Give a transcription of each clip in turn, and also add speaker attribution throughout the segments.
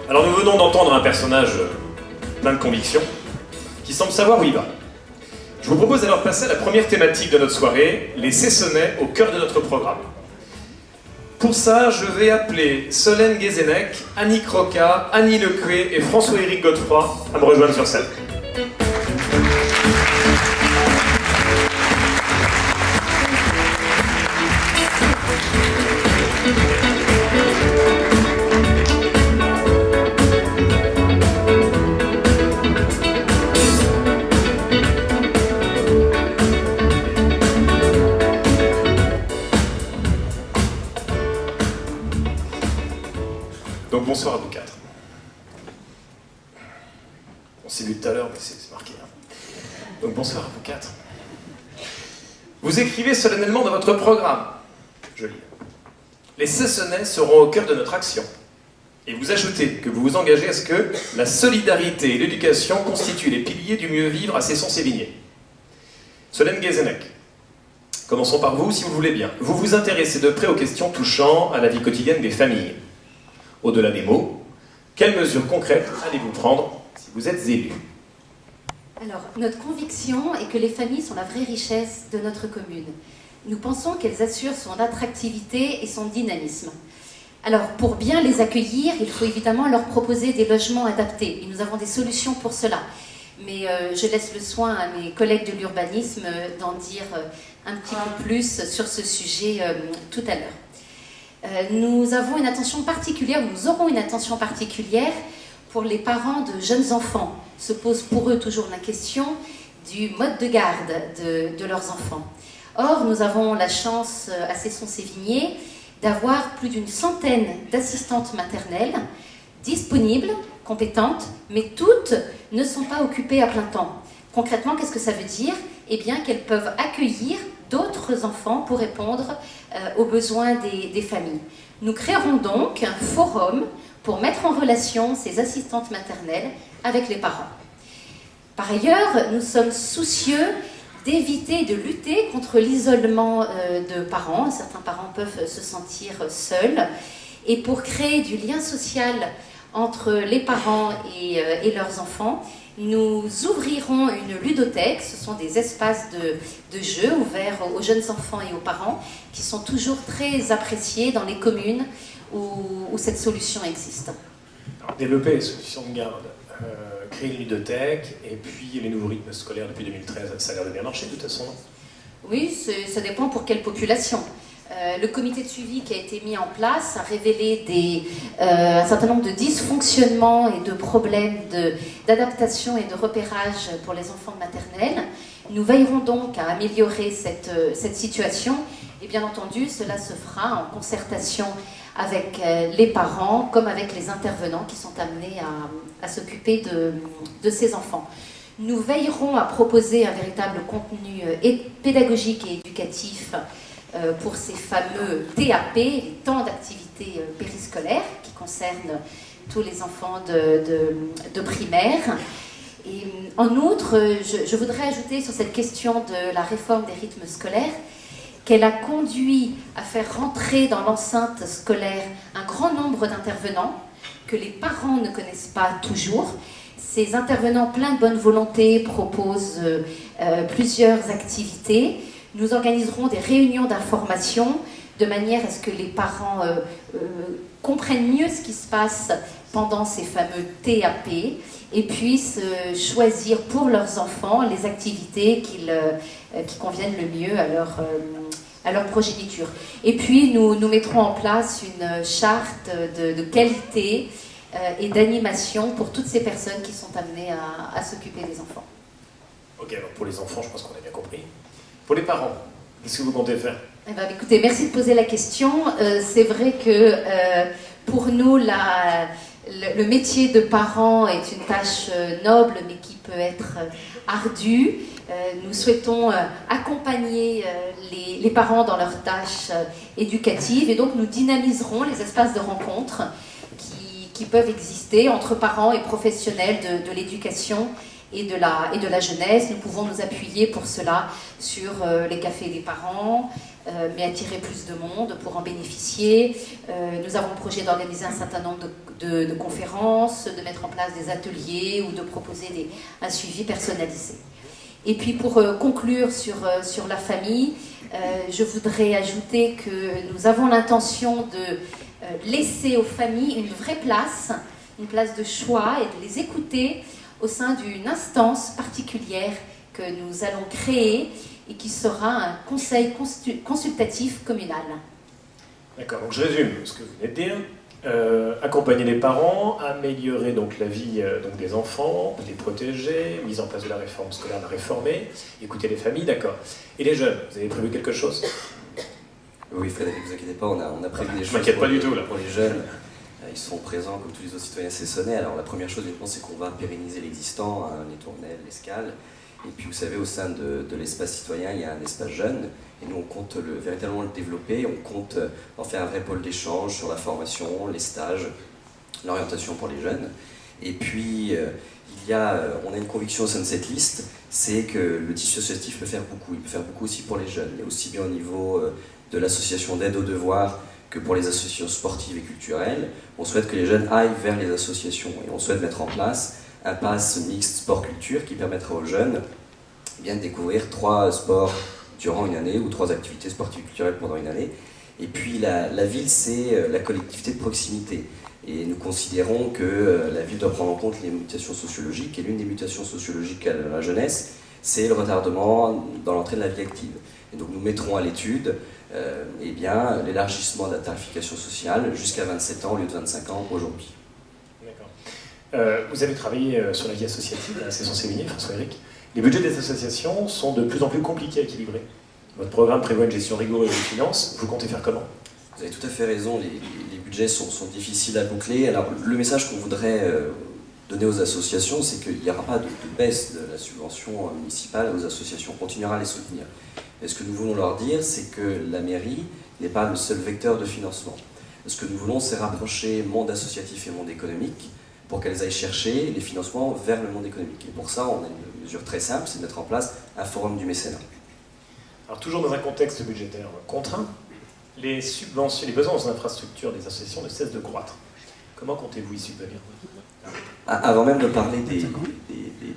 Speaker 1: Alors nous venons d'entendre un personnage plein de conviction, qui semble savoir où il va. Je vous propose alors de passer à la première thématique de notre soirée, les Cessonnais au cœur de notre programme. Pour ça, je vais appeler Solène Guézenec, Annick Roca, Annie Lecoué et François-Éric Godefroy à me rejoindre sur scène. Donc bonsoir à vous quatre. On s'est vu tout à l'heure, mais c'est marqué. Donc bonsoir à vous quatre. Vous écrivez solennellement dans votre programme, je lis, les Cessonnais seront au cœur de notre action. Et vous ajoutez que vous vous engagez à ce que la solidarité et l'éducation constituent les piliers du mieux vivre à Cesson-Sévigné. Solène Guézenec, commençons par vous, si vous le voulez bien. Vous vous intéressez de près aux questions touchant à la vie quotidienne des familles. Au-delà des mots, quelles mesures concrètes allez-vous prendre si vous êtes élu?
Speaker 2: Alors, notre conviction est que les familles sont la vraie richesse de notre commune. Nous pensons qu'elles assurent son attractivité et son dynamisme. Alors, pour bien les accueillir, il faut évidemment leur proposer des logements adaptés. Et nous avons des solutions pour cela. Mais je laisse le soin à mes collègues de l'urbanisme d'en dire un petit peu plus sur ce sujet tout à l'heure. Nous avons une attention particulière, nous aurons une attention particulière pour les parents de jeunes enfants. Se pose pour eux toujours la question du mode de garde de leurs enfants. Or, nous avons la chance à Cesson-Sévigné d'avoir plus d'une centaine d'assistantes maternelles disponibles, compétentes, mais toutes ne sont pas occupées à plein temps. Concrètement, qu'est-ce que ça veut dire? Eh bien, qu'elles peuvent accueillir d'autres enfants pour répondre aux besoins des familles. Nous créerons donc un forum pour mettre en relation ces assistantes maternelles avec les parents. Par ailleurs, nous sommes soucieux d'éviter de lutter contre l'isolement de parents. Certains parents peuvent se sentir seuls. Et pour créer du lien social entre les parents et leurs enfants, nous ouvrirons une ludothèque. Ce sont des espaces de jeux ouverts aux jeunes enfants et aux parents qui sont toujours très appréciés dans les communes où cette solution existe.
Speaker 1: Alors, développer les solutions de garde, créer une ludothèque, et puis les nouveaux rythmes scolaires depuis 2013, ça a l'air de bien marcher de toute façon.
Speaker 2: Oui, ça dépend pour quelle population. Le comité de suivi qui a été mis en place a révélé un certain nombre de dysfonctionnements et de problèmes d'adaptation et de repérage pour les enfants de maternelle. Nous veillerons donc à améliorer cette situation et bien entendu cela se fera en concertation avec les parents comme avec les intervenants qui sont amenés à s'occuper de ces enfants. Nous veillerons à proposer un véritable contenu pédagogique et éducatif pour ces fameux TAP, les temps d'activité périscolaire, qui concernent tous les enfants de primaire. Et en outre, je voudrais ajouter sur cette question de la réforme des rythmes scolaires qu'elle a conduit à faire rentrer dans l'enceinte scolaire un grand nombre d'intervenants que les parents ne connaissent pas toujours. Ces intervenants pleins de bonne volonté proposent plusieurs activités. Nous organiserons des réunions d'information de manière à ce que les parents comprennent mieux ce qui se passe pendant ces fameux TAP et puissent choisir pour leurs enfants les activités qui conviennent le mieux à leur progéniture. Et puis nous mettrons en place une charte de qualité et d'animation pour toutes ces personnes qui sont amenées à s'occuper des enfants.
Speaker 1: Ok, alors pour les enfants, je pense qu'on a bien compris. Pour les parents, qu'est-ce que vous comptez faire?
Speaker 2: Eh bien, écoutez, merci de poser la question. C'est vrai que pour nous, le métier de parent est une tâche noble, mais qui peut être ardue. Nous souhaitons accompagner les parents dans leurs tâches éducatives et donc nous dynamiserons les espaces de rencontre qui peuvent exister entre parents et professionnels de l'éducation et de la jeunesse. Nous pouvons nous appuyer pour cela sur les cafés des parents, mais attirer plus de monde pour en bénéficier. Nous avons le projet d'organiser un certain nombre de conférences, de mettre en place des ateliers ou de proposer un suivi personnalisé. Et puis pour conclure sur la famille, je voudrais ajouter que nous avons l'intention de laisser aux familles une vraie place, une place de choix et de les écouter au sein d'une instance particulière que nous allons créer et qui sera un conseil consultatif communal.
Speaker 1: D'accord, donc je résume ce que vous venez de dire. Accompagner les parents, améliorer donc la vie donc des enfants, les protéger, mise en place de la réforme scolaire, la réformer, écouter les familles, d'accord. Et les jeunes, vous avez prévu quelque chose?
Speaker 3: Oui, Frédéric, ne vous inquiétez pas, on a prévu des choses.
Speaker 1: Je m'inquiète pas du tout là.
Speaker 3: Pour les jeunes. Ils sont présents comme tous les autres citoyens sessonnais. Alors la première chose, évidemment, c'est qu'on va pérenniser l'existant, les tournelles, l'escale. Et puis vous savez, au sein de l'espace citoyen, il y a un espace jeune. Et nous, on compte véritablement le développer. On compte en faire un vrai pôle d'échange sur la formation, les stages, l'orientation pour les jeunes. Et puis, on a une conviction au sein de cette liste, c'est que le tissu associatif peut faire beaucoup. Il peut faire beaucoup aussi pour les jeunes, et aussi bien au niveau de l'association d'aide aux devoirs que pour les associations sportives et culturelles. On souhaite que les jeunes aillent vers les associations et on souhaite mettre en place un pass mixte sport-culture qui permettra aux jeunes de découvrir 3 sports durant une année ou 3 activités sportives et culturelles pendant une année. Et puis la ville, c'est la collectivité de proximité. Et nous considérons que la ville doit prendre en compte les mutations sociologiques. Et l'une des mutations sociologiques à la jeunesse, c'est le retardement dans l'entrée de la vie active. Et donc nous mettrons à l'étude l'élargissement de la tarification sociale jusqu'à 27 ans au lieu de 25 ans aujourd'hui.
Speaker 1: D'accord. Vous avez travaillé sur la vie associative à Cesson-Sévigné, François-Éric. Les budgets des associations sont de plus en plus compliqués à équilibrer. Votre programme prévoit une gestion rigoureuse des finances. Vous comptez faire comment?
Speaker 3: Vous avez tout à fait raison, les budgets sont difficiles à boucler. Alors le message qu'on voudrait donner aux associations, c'est qu'il n'y aura pas de baisse de la subvention municipale aux associations, on continuera à les soutenir. Et ce que nous voulons leur dire, c'est que la mairie n'est pas le seul vecteur de financement. Ce que nous voulons, c'est rapprocher monde associatif et monde économique pour qu'elles aillent chercher les financements vers le monde économique. Et pour ça, on a une mesure très simple, c'est de mettre en place un forum du mécénat.
Speaker 1: Alors toujours dans un contexte budgétaire contraint, les subventions, les besoins en infrastructures des associations ne cessent de croître. Comment comptez-vous y subvenir?
Speaker 3: Avant même de parler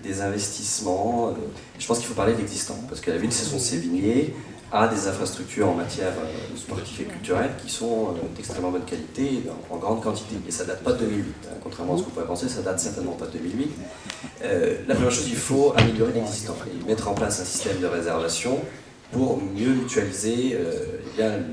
Speaker 3: des investissements, je pense qu'il faut parler de l'existant, parce que la ville Cesson-Sévigné a des infrastructures en matière sportive et culturelle qui sont d'extrêmement bonne qualité, en grande quantité. Et ça ne date pas de 2008, hein. Contrairement à ce que vous pouvez penser, ça date certainement pas de 2008. La première chose, il faut améliorer l'existant et mettre en place un système de réservation pour mieux mutualiser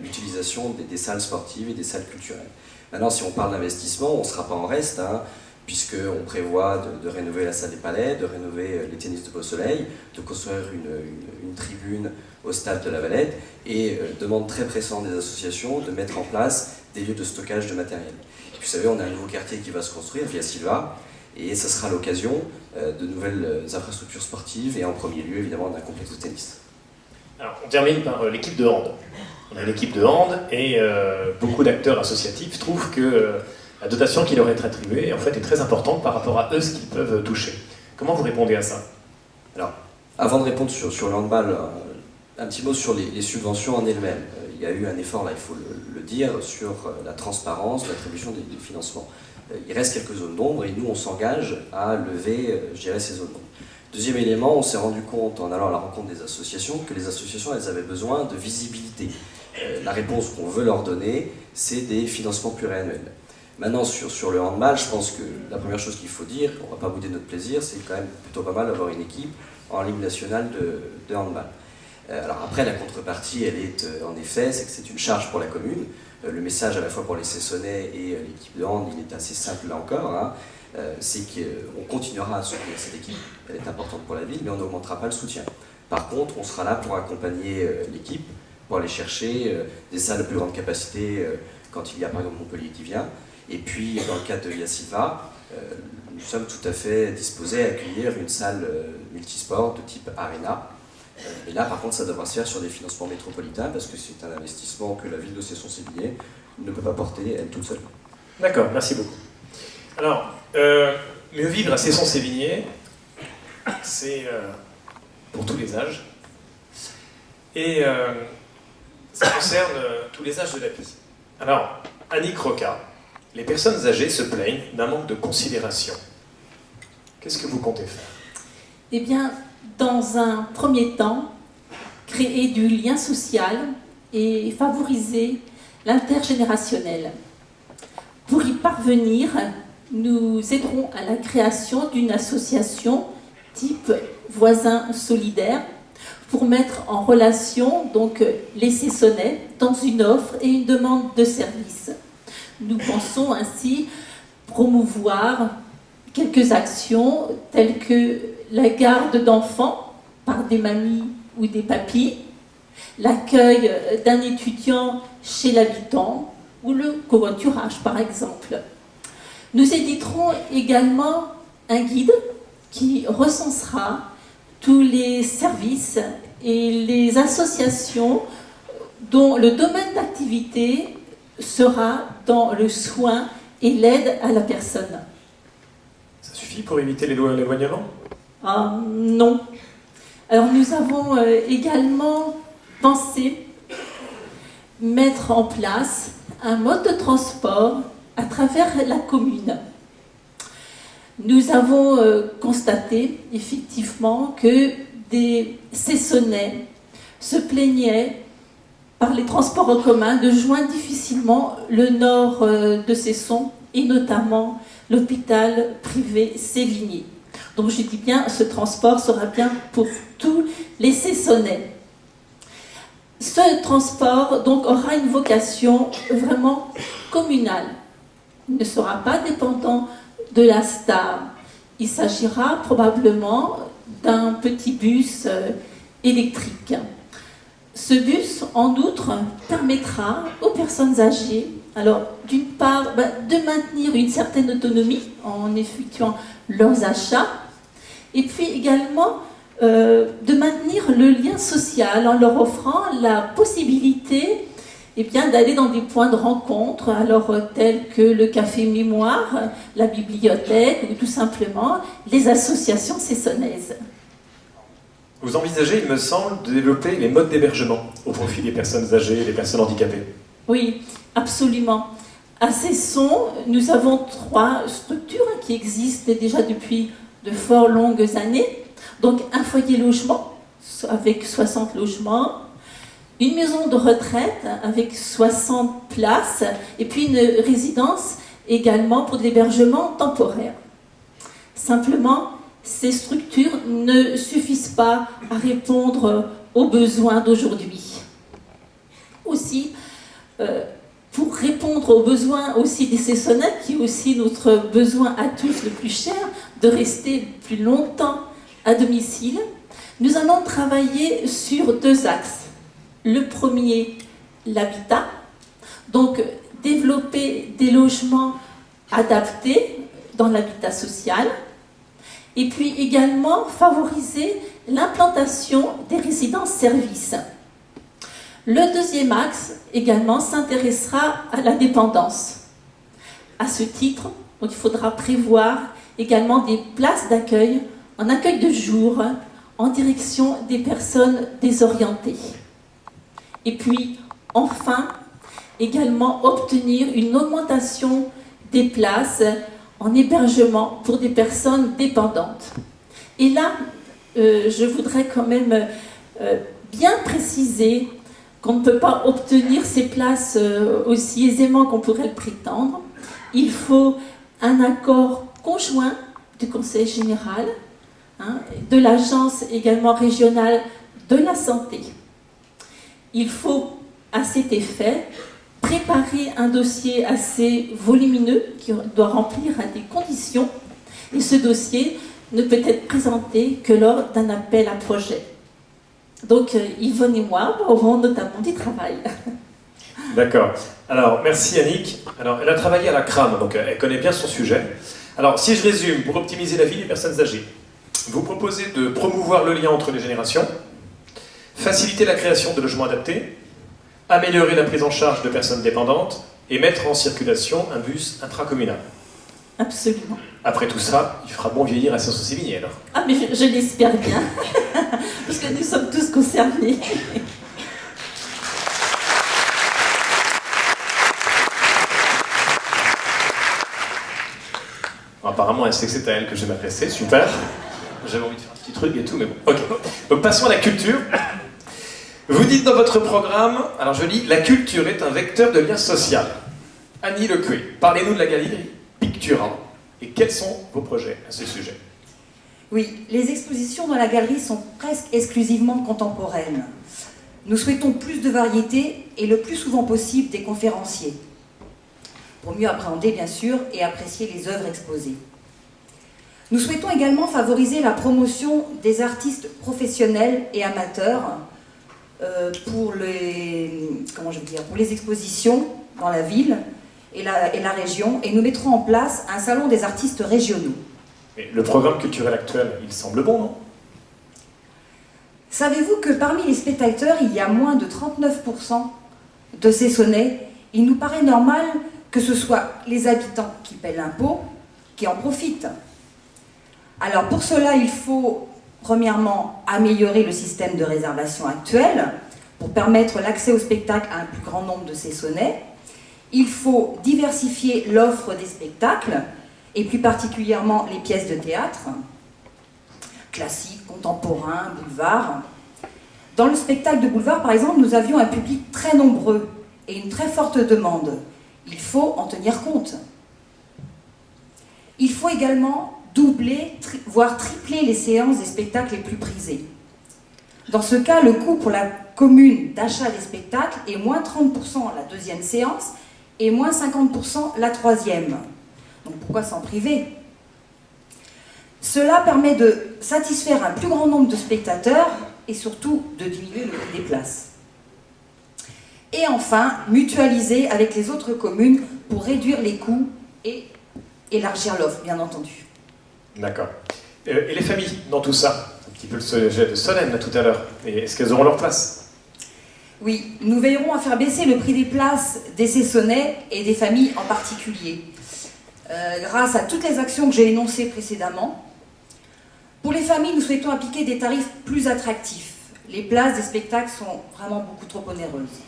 Speaker 3: l'utilisation des salles sportives et des salles culturelles. Maintenant, si on parle d'investissement, on ne sera pas en reste, hein, puisqu'on prévoit de rénover la salle des Palais, de rénover les tennis de Beau-Soleil, de construire une tribune au stade de la Valette, et demande très pressante des associations de mettre en place des lieux de stockage de matériel. Et puis vous savez, on a un nouveau quartier qui va se construire, Via Silva, et ce sera l'occasion de nouvelles infrastructures sportives, et en premier lieu, évidemment, d'un complexe de tennis.
Speaker 1: Alors, on termine par l'équipe de hand. On a une équipe de hand, et beaucoup d'acteurs associatifs trouvent que la dotation qui leur est attribuée en fait, est très importante par rapport à eux, ce qu'ils peuvent toucher. Comment vous répondez à ça?
Speaker 3: Alors, avant de répondre sur le handball, un petit mot sur les subventions en elles-mêmes. Il y a eu un effort, là, il faut le dire, sur la transparence, l'attribution des financements. Il reste quelques zones d'ombre et nous, on s'engage à lever, ces zones d'ombre. Deuxième élément, on s'est rendu compte, en allant à la rencontre des associations, que les associations, elles avaient besoin de visibilité. La réponse qu'on veut leur donner, c'est des financements pluriannuels. Maintenant, sur le handball, je pense que la première chose qu'il faut dire, on ne va pas bouder notre plaisir, c'est quand même plutôt pas mal d'avoir une équipe en Ligue nationale de handball. Alors après, la contrepartie, elle est en effet, c'est que c'est une charge pour la commune. Le message à la fois pour les Cessonnais et l'équipe de hand, il est assez simple là encore, hein. C'est qu'on continuera à soutenir cette équipe, elle est importante pour la ville, mais on n'augmentera pas le soutien. Par contre, on sera là pour accompagner l'équipe, pour aller chercher des salles de plus grande capacité quand il y a par exemple Montpellier qui vient. Et puis, dans le cadre de Via Silva, nous sommes tout à fait disposés à accueillir une salle multisport de type Arena. Et là, par contre, ça devra se faire sur des financements métropolitains, parce que c'est un investissement que la ville de Cesson-Sévigné ne peut pas porter elle toute seule.
Speaker 1: D'accord, merci beaucoup. Alors, mieux vivre à Cesson-Sévigné, C'est pour tous les âges. Et ça concerne tous les âges de la vie. Alors, Annick Roca, les personnes âgées se plaignent d'un manque de considération. Qu'est-ce que vous comptez faire?
Speaker 4: Eh bien, dans un premier temps, créer du lien social et favoriser l'intergénérationnel. Pour y parvenir, nous aiderons à la création d'une association type voisins solidaires pour mettre en relation donc les Cessonnais dans une offre et une demande de service. Nous pensons ainsi promouvoir quelques actions telles que la garde d'enfants par des mamies ou des papis, l'accueil d'un étudiant chez l'habitant ou le covoiturage par exemple. Nous éditerons également un guide qui recensera tous les services et les associations dont le domaine d'activité sera dans le soin et l'aide à la personne.
Speaker 1: Ça suffit pour éviter l'éloignement?
Speaker 4: Non. Alors nous avons également pensé mettre en place un mode de transport à travers la commune. Nous avons constaté effectivement que des Cessonnais se plaignaient par les transports en commun de joindre difficilement le nord de Cesson et notamment l'hôpital privé Sévigné. Donc je dis bien, ce transport sera bien pour tous les Cessonnais. Ce transport donc aura une vocation vraiment communale. Il ne sera pas dépendant de la STAR. Il s'agira probablement d'un petit bus électrique. Ce bus, en outre, permettra aux personnes âgées, alors d'une part, de maintenir une certaine autonomie en effectuant leurs achats, et puis également de maintenir le lien social en leur offrant la possibilité d'aller dans des points de rencontre, alors tels que le café mémoire, la bibliothèque ou tout simplement les associations cessonnaises.
Speaker 1: Vous envisagez, il me semble, de développer les modes d'hébergement au profit des personnes âgées et des personnes handicapées.
Speaker 4: Oui, absolument. À Cesson, nous avons 3 structures qui existent déjà depuis de fort longues années. Donc un foyer logement avec 60 logements, une maison de retraite avec 60 places et puis une résidence également pour de l'hébergement temporaire. Simplement, ces structures ne suffisent pas à répondre aux besoins d'aujourd'hui. Aussi, pour répondre aux besoins aussi des Cessonnais, qui est aussi notre besoin à tous le plus cher, de rester plus longtemps à domicile, nous allons travailler sur 2 axes. Le premier, l'habitat, donc développer des logements adaptés dans l'habitat social, et puis également favoriser l'implantation des résidences-services. Le deuxième axe également s'intéressera à la dépendance. À ce titre, donc, il faudra prévoir également des places d'accueil en accueil de jour en direction des personnes désorientées. Et puis, enfin, également obtenir une augmentation des places en hébergement pour des personnes dépendantes. Et là, je voudrais quand même bien préciser qu'on ne peut pas obtenir ces places aussi aisément qu'on pourrait le prétendre. Il faut un accord conjoint du Conseil général, de l'Agence également régionale de la santé. Il faut, à cet effet, préparer un dossier assez volumineux qui doit remplir des conditions, et ce dossier ne peut être présenté que lors d'un appel à projet. Donc Yvonne et moi aurons notamment du travail.
Speaker 1: D'accord. Alors, merci Annick. Alors, elle a travaillé à la CRAM, donc elle connaît bien son sujet. Alors, si je résume, pour optimiser la vie des personnes âgées, vous proposez de promouvoir le lien entre les générations, faciliter la création de logements adaptés, améliorer la prise en charge de personnes dépendantes et mettre en circulation un bus intracommunal.
Speaker 4: Absolument.
Speaker 1: Après tout ça, il fera bon vieillir à Saint-Saucevigné alors.
Speaker 4: Ah, mais je l'espère bien, parce que nous sommes tous concernés.
Speaker 1: Apparemment, elle sait que c'est à elle que je vais m'adresser, super. J'avais envie de faire un petit truc et tout, mais bon. Ok. Donc passons à la culture. Vous dites dans votre programme, alors je lis, la culture est un vecteur de lien social. Annie Lecué, parlez-nous de la galerie Pictura et quels sont vos projets à ce sujet?
Speaker 5: Oui, les expositions dans la galerie sont presque exclusivement contemporaines. Nous souhaitons plus de variété et le plus souvent possible des conférenciers, pour mieux appréhender bien sûr et apprécier les œuvres exposées. Nous souhaitons également favoriser la promotion des artistes professionnels et amateurs pour les expositions dans la ville et la région, et nous mettrons en place un salon des artistes régionaux.
Speaker 1: Mais le programme culturel actuel, il semble bon, non?
Speaker 5: Savez-vous que parmi les spectateurs, il y a moins de 39% de Cessonnais? Il nous paraît normal que ce soit les habitants qui paient l'impôt qui en profitent. Alors pour cela, il faut premièrement améliorer le système de réservation actuel pour permettre l'accès au spectacle à un plus grand nombre de Cessonnais. Il faut diversifier l'offre des spectacles et plus particulièrement les pièces de théâtre, classiques, contemporains, boulevard. Dans le spectacle de boulevard, par exemple, nous avions un public très nombreux et une très forte demande. Il faut en tenir compte. Il faut également doubler, voire tripler les séances des spectacles les plus prisés. Dans ce cas, le coût pour la commune d'achat des spectacles est moins 30% la deuxième séance et moins 50% la troisième. Donc pourquoi s'en priver? Cela permet de satisfaire un plus grand nombre de spectateurs et surtout de diminuer le prix des places. Et enfin, mutualiser avec les autres communes pour réduire les coûts et élargir l'offre, bien entendu.
Speaker 1: D'accord. Et les familles dans tout ça? Un petit peu le sujet de Solène là, tout à l'heure. Et est-ce qu'elles auront leur place?
Speaker 5: Oui, nous veillerons à faire baisser le prix des places des Cessonnais et des familles en particulier, grâce à toutes les actions que j'ai énoncées précédemment. Pour les familles, nous souhaitons appliquer des tarifs plus attractifs. Les places des spectacles sont vraiment beaucoup trop onéreuses.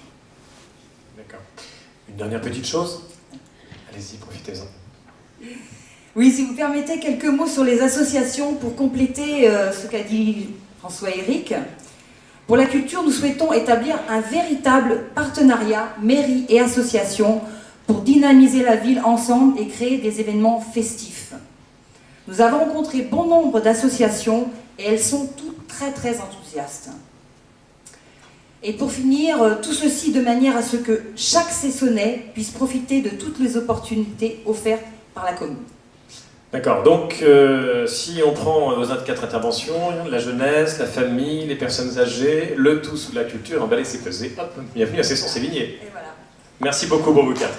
Speaker 1: D'accord. Une dernière petite chose? Allez-y, profitez-en.
Speaker 5: Oui, si vous permettez quelques mots sur les associations pour compléter ce qu'a dit François-Éric. Pour la culture, nous souhaitons établir un véritable partenariat mairie et association pour dynamiser la ville ensemble et créer des événements festifs. Nous avons rencontré bon nombre d'associations et elles sont toutes très très enthousiastes. Et pour finir, tout ceci de manière à ce que chaque Cessonnais puisse profiter de toutes les opportunités offertes par la commune.
Speaker 1: D'accord, donc si on prend vos 4 interventions, la jeunesse, la famille, les personnes âgées, le tout sous la culture, emballé c'est pesé, hop, bienvenue à Cesson-Sévigné.
Speaker 5: Et voilà.
Speaker 1: Merci beaucoup pour vous 4.